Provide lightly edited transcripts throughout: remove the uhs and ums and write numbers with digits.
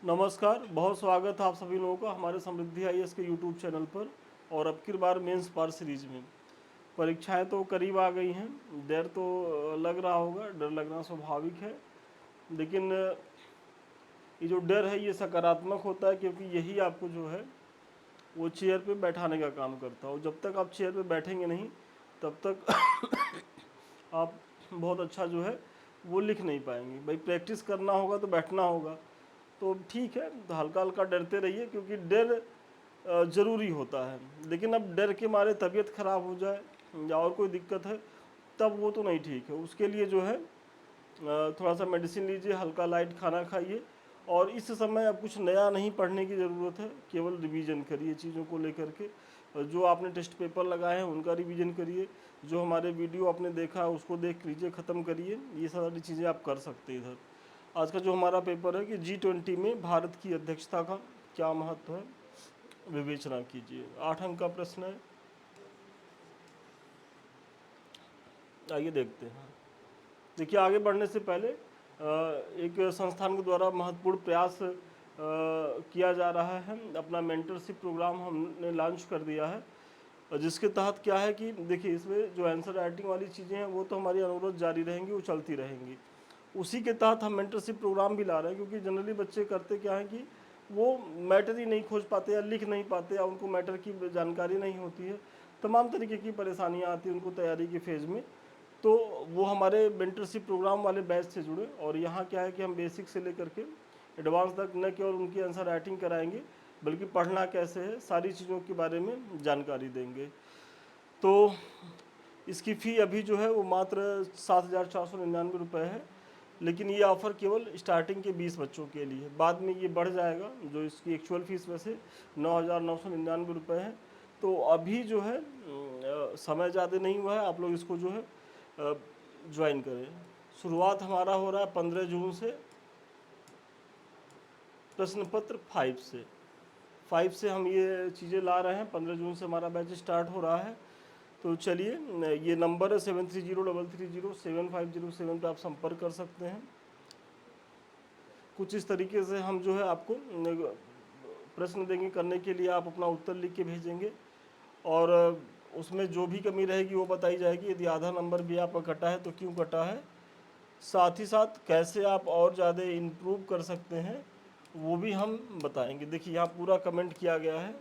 नमस्कार, बहुत स्वागत है आप सभी लोगों का हमारे समृद्धि आईएएस के यूट्यूब चैनल पर। और अब की बार मेंस पार सीरीज में परीक्षाएं तो करीब आ गई हैं। डर तो लग रहा होगा, डर लगना स्वाभाविक है, लेकिन ये जो डर है ये सकारात्मक होता है, क्योंकि यही आपको जो है वो चेयर पे बैठाने का काम करता है। और जब तक आप चेयर पे बैठेंगे नहीं तब तक आप बहुत अच्छा जो है वो लिख नहीं पाएंगे। भाई प्रैक्टिस करना होगा तो बैठना होगा, तो ठीक है, तो हल्का हल्का डरते रहिए, क्योंकि डर ज़रूरी होता है। लेकिन अब डर के मारे तबीयत खराब हो जाए या और कोई दिक्कत है तब वो तो नहीं ठीक है। उसके लिए जो है थोड़ा सा मेडिसिन लीजिए, हल्का लाइट खाना खाइए। और इस समय अब कुछ नया नहीं पढ़ने की ज़रूरत है, केवल रिवीजन करिए चीज़ों को लेकर के। जो आपने टेस्ट पेपर लगाए हैं उनका रिवीजन करिए, जो हमारे वीडियो आपने देखा है उसको देख लीजिए, ख़त्म करिए। ये सारी चीज़ें आप कर सकते हैं इधर। आज का जो हमारा पेपर है कि G20 में भारत की अध्यक्षता का क्या महत्व है, विवेचना कीजिए। 8 अंक का प्रश्न है, आइए देखते हैं। देखिए, आगे बढ़ने से पहले एक संस्थान के द्वारा महत्वपूर्ण प्रयास किया जा रहा है। अपना मेंटरशिप प्रोग्राम हमने लॉन्च कर दिया है, जिसके तहत क्या है कि देखिए, इसमें जो आंसर राइटिंग वाली चीज़ें हैं वो तो हमारी अनुरोध जारी रहेंगी, वो चलती रहेंगी। उसी के तहत हम मेंटरशिप प्रोग्राम भी ला रहे हैं, क्योंकि जनरली बच्चे करते क्या है कि वो मैटर ही नहीं खोज पाते या लिख नहीं पाते, या उनको मैटर की जानकारी नहीं होती है। तमाम तरीके की परेशानियाँ आती हैं उनको तैयारी के फेज़ में। तो वो हमारे मेंटरशिप प्रोग्राम वाले बैच से जुड़े। और यहाँ क्या है कि हम बेसिक से लेकर के एडवांस तक न केवल उनकी आंसर राइटिंग कराएंगे, बल्कि पढ़ना कैसे है, सारी चीज़ों के बारे में जानकारी देंगे। तो इसकी फ़ी अभी जो है वो मात्र 7,499 रुपये है। लेकिन ये ऑफ़र केवल स्टार्टिंग के 20 बच्चों के लिए, बाद में ये बढ़ जाएगा। जो इसकी एक्चुअल फ़ीस वैसे 9,999 रुपये है। तो अभी जो है समय ज़्यादा नहीं हुआ है, आप लोग इसको जो है ज्वाइन करें। शुरुआत हमारा हो रहा है 15 जून से, प्रश्न पत्र 5 से हम ये चीज़ें ला रहे हैं। 15 जून से हमारा बैच स्टार्ट हो रहा है। तो चलिए, ये नंबर है 7303307507 पे आप संपर्क कर सकते हैं। कुछ इस तरीके से हम जो है आपको प्रश्न देंगे करने के लिए, आप अपना उत्तर लिख के भेजेंगे और उसमें जो भी कमी रहेगी वो बताई जाएगी। यदि आधा नंबर भी आपका कटा है तो क्यों कटा है, साथ ही साथ कैसे आप और ज़्यादा इम्प्रूव कर सकते हैं वो भी हम बताएंगे। देखिए, यहाँ पूरा कमेंट किया गया है।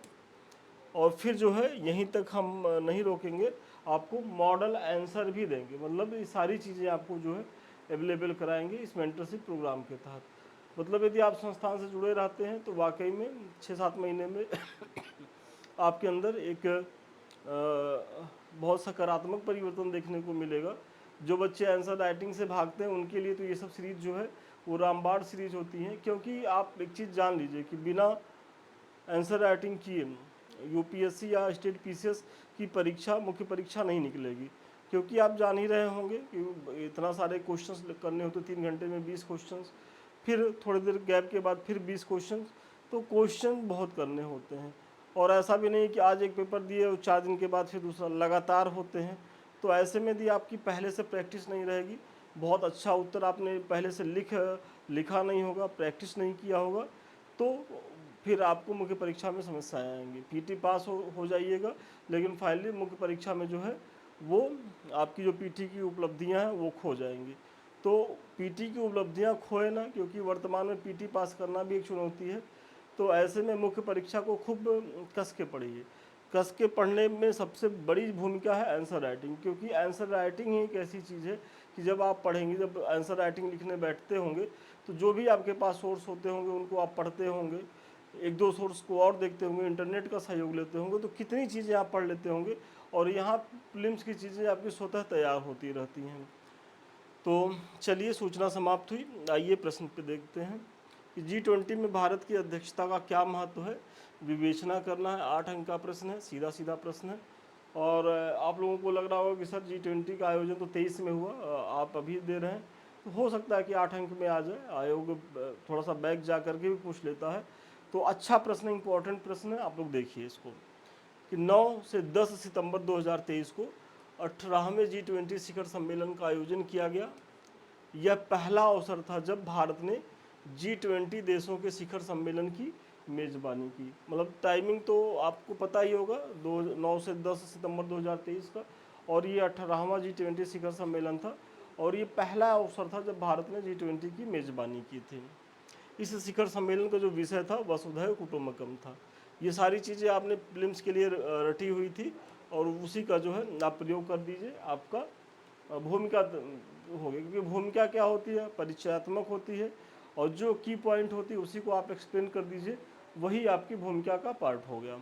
और फिर जो है यहीं तक हम नहीं रोकेंगे, आपको मॉडल आंसर भी देंगे। मतलब ये सारी चीज़ें आपको जो है अवेलेबल कराएंगे इस मेंटरशिप प्रोग्राम के तहत। मतलब यदि आप संस्थान से जुड़े रहते हैं तो वाकई में 6-7 महीने में आपके अंदर एक बहुत सकारात्मक परिवर्तन देखने को मिलेगा। जो बच्चे आंसर राइटिंग से भागते हैं उनके लिए तो ये सब सीरीज जो है वो रामबाण सीरीज होती हैं। क्योंकि आप एक चीज़ जान लीजिए कि बिना आंसर राइटिंग किए यूपीएससी या स्टेट पीसीएस की परीक्षा, मुख्य परीक्षा नहीं निकलेगी। क्योंकि आप जान ही रहे होंगे कि इतना सारे क्वेश्चंस करने होते, 3 घंटे में 20 क्वेश्चंस, फिर थोड़ी देर गैप के बाद फिर 20 क्वेश्चंस। तो क्वेश्चन बहुत करने होते हैं। और ऐसा भी नहीं कि आज एक पेपर दिए और 4 दिन के बाद फिर दूसरा, लगातार होते हैं। तो ऐसे में यदि आपकी पहले से प्रैक्टिस नहीं रहेगी, बहुत अच्छा उत्तर आपने पहले से लिखा नहीं होगा, प्रैक्टिस नहीं किया होगा, तो फिर आपको मुख्य परीक्षा में समस्याएं आएंगी। पीटी पास हो जाइएगा, लेकिन फाइनली मुख्य परीक्षा में जो है वो आपकी जो पीटी की उपलब्धियां हैं वो खो जाएंगी। तो पीटी की उपलब्धियां खोए ना, क्योंकि वर्तमान में पीटी पास करना भी एक चुनौती है। तो ऐसे में मुख्य परीक्षा को खूब कस के पढ़िए। कस के पढ़ने में सबसे बड़ी भूमिका है आंसर राइटिंग, क्योंकि आंसर राइटिंग ही एक ऐसी चीज़ है कि जब आप पढ़ेंगे, जब आंसर राइटिंग लिखने बैठते होंगे, तो जो भी आपके पास सोर्स होते होंगे उनको आप पढ़ते होंगे, एक दो सोर्स को और देखते होंगे, इंटरनेट का सहयोग लेते होंगे, तो कितनी चीज़ें आप पढ़ लेते होंगे। और यहाँ प्रीलिम्स की चीज़ें आपकी स्वतः तैयार होती रहती हैं। तो चलिए, सूचना समाप्त हुई। आइए प्रश्न पे देखते हैं कि G20 में भारत की अध्यक्षता का क्या महत्व है, विवेचना करना है। 8 अंक का प्रश्न है, सीधा सीधा प्रश्न है। और आप लोगों को लग रहा होगा कि सर G20 का आयोजन तो 23 में हुआ, आप अभी दे रहे हैं, तो हो सकता है कि 8 अंक में आ जाए। आयोग थोड़ा सा बैक जा करके भी पूछ लेता है। तो अच्छा प्रश्न, इंपॉर्टेंट प्रश्न है, आप लोग देखिए इसको कि 9 से 10 सितंबर 2023 को 18वें G20 शिखर सम्मेलन का आयोजन किया गया। यह पहला अवसर था जब भारत ने G20 देशों के शिखर सम्मेलन की मेजबानी की। मतलब टाइमिंग तो आपको पता ही होगा, 9 से 10 सितंबर 2023 का, और ये 18वां G20 शिखर सम्मेलन था, और ये पहला अवसर था जब भारत ने G20 की मेजबानी की थी। इस शिखर सम्मेलन का जो विषय था वसुधैव कुटुंबकम था। ये सारी चीज़ें आपने प्रीलिम्स के लिए रटी हुई थी, और उसी का जो है आप प्रयोग कर दीजिए, आपका भूमिका हो गई। क्योंकि भूमिका क्या होती है, परिचयात्मक होती है, और जो की पॉइंट होती है उसी को आप एक्सप्लेन कर दीजिए, वही आपकी भूमिका का पार्ट हो गया।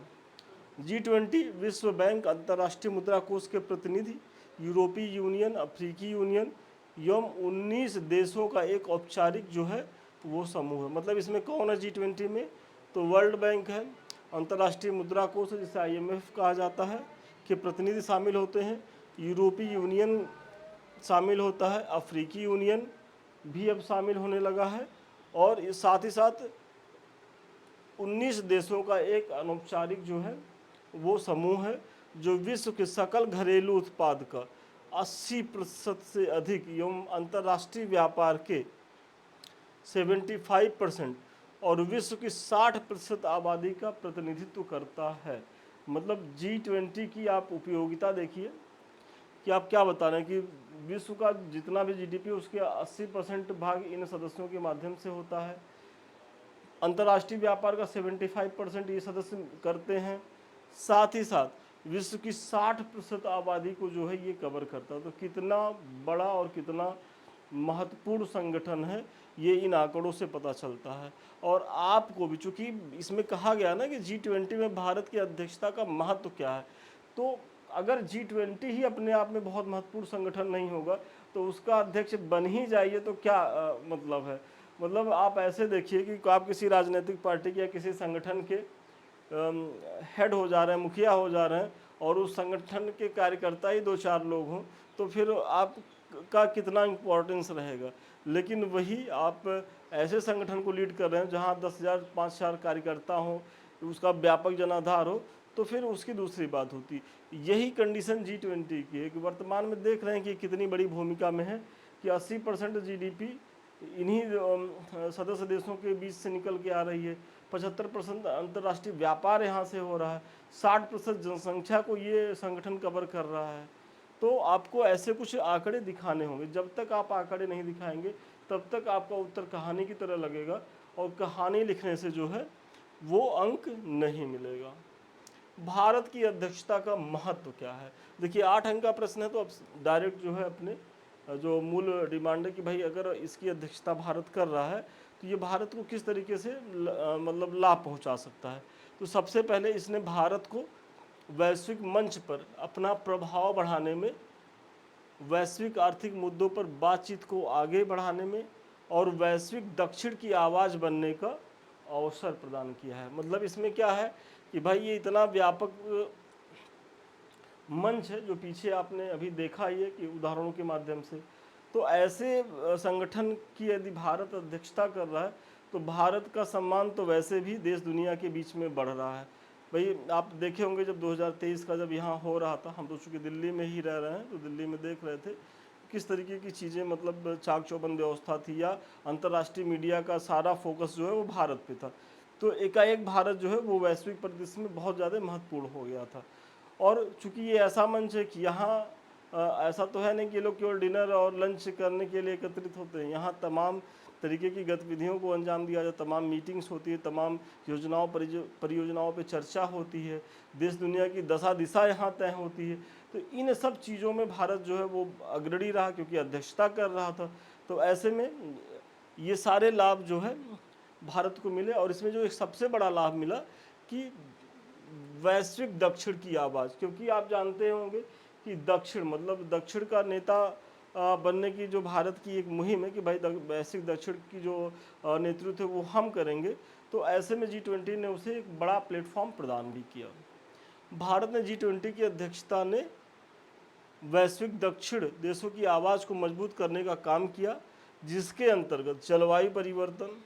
G20 विश्व बैंक, अंतर्राष्ट्रीय मुद्रा कोष के प्रतिनिधि, यूरोपीय यूनियन, अफ्रीकी यूनियन एवं 19 देशों का एक औपचारिक जो है वो समूह है। मतलब इसमें कौन है G20 में, तो वर्ल्ड बैंक है, अंतर्राष्ट्रीय मुद्रा कोष है जिसे IMF कहा जाता है, के प्रतिनिधि शामिल होते हैं, यूरोपीय यूनियन शामिल होता है, अफ्रीकी यूनियन भी अब शामिल होने लगा है, और साथ ही साथ 19 देशों का एक अनौपचारिक जो है वो समूह है, जो विश्व के सकल घरेलू उत्पाद का 80% से अधिक एवं अंतर्राष्ट्रीय व्यापार के 75% और विश्व की 60% आबादी का प्रतिनिधित्व करता है। मतलब G20 की आप उपयोगिता देखिए कि आप क्या बता रहे हैं कि विश्व का जितना भी GDP उसके 80% भाग इन सदस्यों के माध्यम से होता है, अंतर्राष्ट्रीय व्यापार का 75% ये सदस्य करते हैं, साथ ही साथ विश्व की 60% आबादी को जो है ये कवर करता है। तो कितना बड़ा और कितना महत्वपूर्ण संगठन है ये इन आंकड़ों से पता चलता है। और आपको भी, चूंकि इसमें कहा गया ना कि G20 में भारत की अध्यक्षता का महत्व क्या है, तो अगर G20 ही अपने आप में बहुत महत्वपूर्ण संगठन नहीं होगा तो उसका अध्यक्ष बन ही जाइए तो क्या मतलब है। मतलब आप ऐसे देखिए कि आप किसी राजनीतिक पार्टी के या किसी संगठन के हेड हो जा रहे हैं, मुखिया हो जा रहे हैं, और उस संगठन के कार्यकर्ता ही 2-4 लोग हों, तो फिर आपका कितना इम्पोर्टेंस रहेगा। लेकिन वही आप ऐसे संगठन को लीड कर रहे हैं जहां 10,000 5,000 कार्यकर्ता हों, उसका व्यापक जनाधार हो, तो फिर उसकी दूसरी बात होती। यही कंडीशन G20 की है कि वर्तमान में देख रहे हैं कि कितनी बड़ी भूमिका में है कि 80% GDP इन्हीं सदस्य देशों के बीच से निकल के आ रही है, 75% अंतर्राष्ट्रीय व्यापार यहाँ से हो रहा है, 60% जनसंख्या को ये संगठन कवर कर रहा है। तो आपको ऐसे कुछ आंकड़े दिखाने होंगे। जब तक आप आंकड़े नहीं दिखाएंगे तब तक आपका उत्तर कहानी की तरह लगेगा, और कहानी लिखने से जो है वो अंक नहीं मिलेगा। भारत की अध्यक्षता का महत्व क्या है, देखिए 8 अंक का प्रश्न है, तो अब डायरेक्ट जो है अपने जो मूल डिमांड है कि भाई अगर इसकी अध्यक्षता भारत कर रहा है तो ये भारत को किस तरीके से मतलब लाभ पहुंचा सकता है। तो सबसे पहले इसने भारत को वैश्विक मंच पर अपना प्रभाव बढ़ाने में, वैश्विक आर्थिक मुद्दों पर बातचीत को आगे बढ़ाने में, और वैश्विक दक्षिण की आवाज़ बनने का अवसर प्रदान किया है। मतलब इसमें क्या है कि भाई ये इतना व्यापक मंच है जो पीछे आपने अभी देखा ही है कि उदाहरणों के माध्यम से। तो ऐसे संगठन की यदि भारत अध्यक्षता कर रहा है तो भारत का सम्मान तो वैसे भी देश दुनिया के बीच में बढ़ रहा है। भाई आप देखे होंगे जब 2023 का जब यहाँ हो रहा था, हम तो चूँकि दिल्ली में ही रह रहे हैं तो दिल्ली में देख रहे थे किस तरीके की चीज़ें, मतलब चाक चौबंद व्यवस्था थी, या अंतर्राष्ट्रीय मीडिया का सारा फोकस जो है वो भारत पे था। तो एकाएक भारत जो है वो वैश्विक परिदृश्य में बहुत ज़्यादा महत्वपूर्ण हो गया था। और चूंकि ये ऐसा मंच है कि यहाँ ऐसा तो है नहीं कि ये लोग केवल डिनर और लंच करने के लिए एकत्रित होते हैं, यहाँ तमाम तरीके की गतिविधियों को अंजाम दिया जाता है, तमाम मीटिंग्स होती है, तमाम योजनाओं परियोजनाओं पे चर्चा होती है, देश दुनिया की दशा दिशा यहाँ तय होती है। तो इन सब चीज़ों में भारत जो है वो अग्रणी रहा क्योंकि अध्यक्षता कर रहा था। तो ऐसे में ये सारे लाभ जो है भारत को मिले, और इसमें जो एक सबसे बड़ा लाभ मिला कि वैश्विक दक्षिण की आवाज़, क्योंकि आप जानते होंगे कि दक्षिण मतलब दक्षिण का नेता बनने की जो भारत की एक मुहिम है कि भाई वैश्विक दक्षिण की जो नेतृत्व है वो हम करेंगे। तो ऐसे में G20 ने उसे एक बड़ा प्लेटफॉर्म प्रदान भी किया। भारत ने G20 की अध्यक्षता ने वैश्विक दक्षिण देशों की आवाज़ को मजबूत करने का काम किया, जिसके अंतर्गत जलवायु परिवर्तन,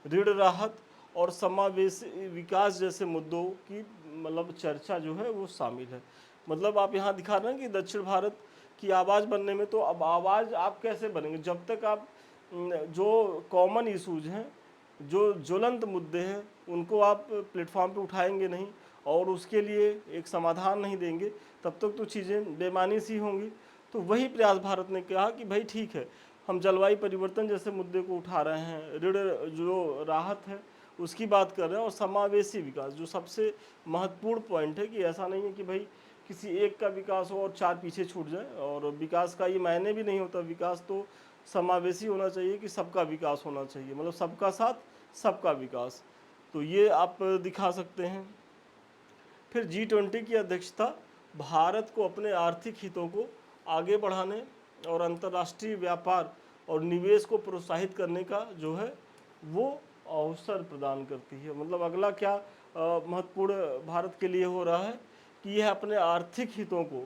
ऋण राहत और समावेशी विकास जैसे मुद्दों की मतलब चर्चा जो है वो शामिल है। मतलब आप यहाँ दिखा रहे हैं कि दक्षिण भारत की आवाज़ बनने में, तो अब आवाज़ आप कैसे बनेंगे जब तक आप जो कॉमन इश्यूज हैं, जो ज्वलंत मुद्दे हैं, उनको आप प्लेटफॉर्म पे उठाएंगे नहीं और उसके लिए एक समाधान नहीं देंगे, तब तक तो चीज़ें बेमानी सी होंगी। तो वही प्रयास भारत ने कहा कि भाई ठीक है, हम जलवायु परिवर्तन जैसे मुद्दे को उठा रहे हैं, ऋण जो राहत है उसकी बात कर रहे हैं, और समावेशी विकास जो सबसे महत्वपूर्ण पॉइंट है कि ऐसा नहीं है कि भाई किसी एक का विकास हो और चार पीछे छूट जाए। और विकास का ये मायने भी नहीं होता, विकास तो समावेशी होना चाहिए कि सबका विकास होना चाहिए, मतलब सबका साथ सबका विकास। तो ये आप दिखा सकते हैं। फिर G20 की अध्यक्षता भारत को अपने आर्थिक हितों को आगे बढ़ाने और अंतर्राष्ट्रीय व्यापार और निवेश को प्रोत्साहित करने का जो है वो अवसर प्रदान करती है। मतलब अगला क्या महत्वपूर्ण भारत के लिए हो रहा है कि यह अपने आर्थिक हितों को,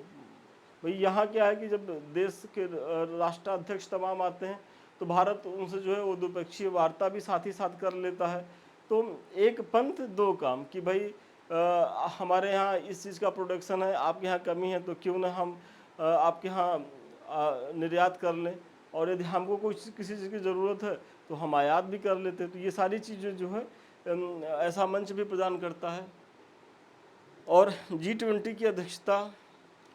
भाई यहाँ क्या है कि जब देश के राष्ट्राध्यक्ष तमाम आते हैं तो भारत उनसे जो है वो द्विपक्षीय वार्ता भी साथ ही साथ कर लेता है। तो एक पंथ दो काम कि भाई हमारे यहाँ इस चीज़ का प्रोडक्शन है, आपके यहाँ कमी है, तो क्यों ना हम आपके यहाँ निर्यात कर लें, और यदि हमको कुछ किसी चीज़ की ज़रूरत है तो हम आयात भी कर लेते हैं। तो ये सारी चीज़ें जो है ऐसा मंच भी प्रदान करता है। और G20 की अध्यक्षता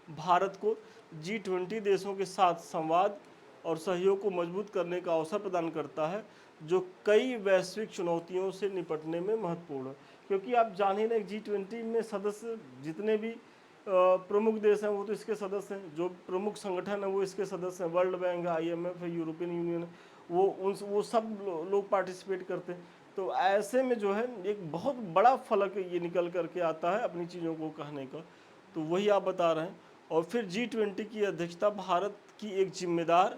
भारत को G20 देशों के साथ संवाद और सहयोग को मजबूत करने का अवसर प्रदान करता है, जो कई वैश्विक चुनौतियों से निपटने में महत्वपूर्ण है। क्योंकि आप जान ही रहे G20 में सदस्य जितने भी प्रमुख देश हैं वो तो इसके सदस्य हैं, जो प्रमुख संगठन है वो इसके सदस्य हैं, वर्ल्ड बैंक है, IMF है, यूरोपियन यूनियन है, वो सब लोग पार्टिसिपेट करते हैं। तो ऐसे में जो है एक बहुत बड़ा फलक ये निकल करके आता है अपनी चीज़ों को कहने का। तो वही आप बता रहे हैं। और फिर G20 की अध्यक्षता भारत की एक जिम्मेदार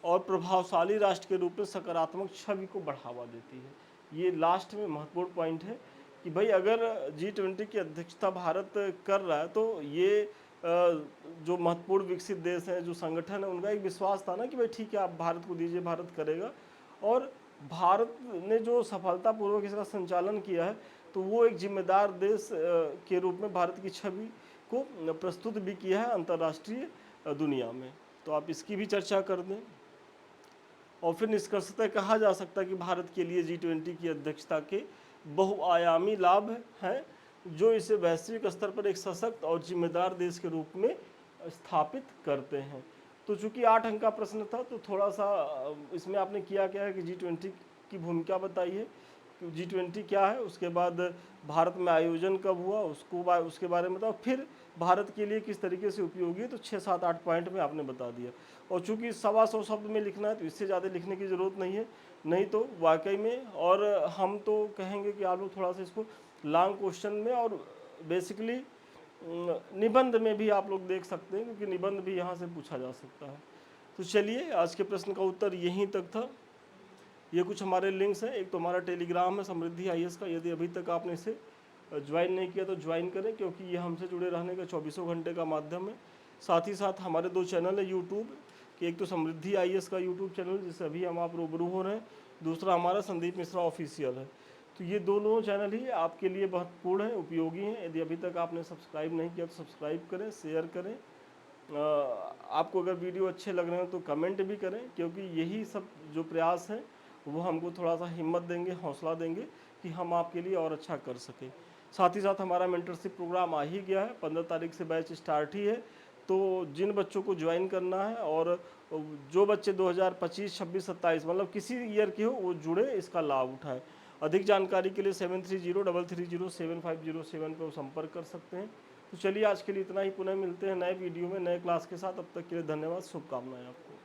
और प्रभावशाली राष्ट्र के रूप में सकारात्मक छवि को बढ़ावा देती है। ये लास्ट में महत्वपूर्ण पॉइंट है कि भाई अगर G20 की अध्यक्षता भारत कर रहा है तो ये जो महत्वपूर्ण विकसित देश हैं, जो संगठन है, उनका एक विश्वास था ना कि भाई ठीक है आप भारत को दीजिए, भारत करेगा। और भारत ने जो सफलतापूर्वक इसका संचालन किया है तो वो एक जिम्मेदार देश के रूप में भारत की छवि को प्रस्तुत भी किया है अंतर्राष्ट्रीय दुनिया में। तो आप इसकी भी चर्चा कर दें। और फिर निष्कर्षतः कहा जा सकता है कि भारत के लिए G20 की अध्यक्षता के बहुआयामी लाभ हैं, जो इसे वैश्विक स्तर पर एक सशक्त और जिम्मेदार देश के रूप में स्थापित करते हैं। तो चूंकि 8 अंक का प्रश्न था तो थोड़ा सा इसमें आपने किया क्या है कि G20 की भूमिका बताई है, G20 क्या है, उसके बाद भारत में आयोजन कब हुआ उसके बारे में बताओ, फिर भारत के लिए किस तरीके से उपयोगी है। तो 6, 7, 8 पॉइंट में आपने बता दिया। और चूंकि 125 शब्द में लिखना है तो इससे ज़्यादा लिखने की ज़रूरत नहीं है, नहीं तो वाकई में। और हम तो कहेंगे कि आप लोग थोड़ा सा इसको लॉन्ग क्वेश्चन में और बेसिकली निबंध में भी आप लोग देख सकते हैं, क्योंकि निबंध भी यहाँ से पूछा जा सकता है। तो चलिए आज के प्रश्न का उत्तर यहीं तक था। ये कुछ हमारे लिंक्स हैं। एक तो हमारा टेलीग्राम है समृद्धि IAS का, यदि अभी तक आपने इसे ज्वाइन नहीं किया तो ज्वाइन करें, क्योंकि ये हमसे जुड़े रहने का 24 घंटे का माध्यम है। साथ ही साथ हमारे 2 चैनल है यूट्यूब के, एक तो समृद्धि IAS का यूट्यूब चैनल जिससे अभी हम आप रूबरू हो रहे हैं, दूसरा हमारा संदीप मिश्रा ऑफिशियल है। तो ये दोनों चैनल ही आपके लिए महत्वपूर्ण हैं, उपयोगी हैं। यदि अभी तक आपने सब्सक्राइब नहीं किया तो सब्सक्राइब करें, शेयर करें। आपको अगर वीडियो अच्छे लग रहे हैं तो कमेंट भी करें, क्योंकि यही सब जो प्रयास हैं वो हमको थोड़ा सा हिम्मत देंगे, हौसला देंगे कि हम आपके लिए और अच्छा कर सकें। साथ ही साथ हमारा मेंटरशिप प्रोग्राम आ ही गया है, 15 तारीख से बैच स्टार्ट ही है। तो जिन बच्चों को ज्वाइन करना है और जो बच्चे 2025, 26, 27 मतलब किसी ईयर के हो वो जुड़े, इसका लाभ उठाएं। अधिक जानकारी के लिए 7303075007 पर संपर्क कर सकते हैं। तो चलिए आज के लिए इतना ही, पुनः मिलते हैं नए वीडियो में नए क्लास के साथ। अब तक के लिए धन्यवाद, शुभकामनाएं आपको।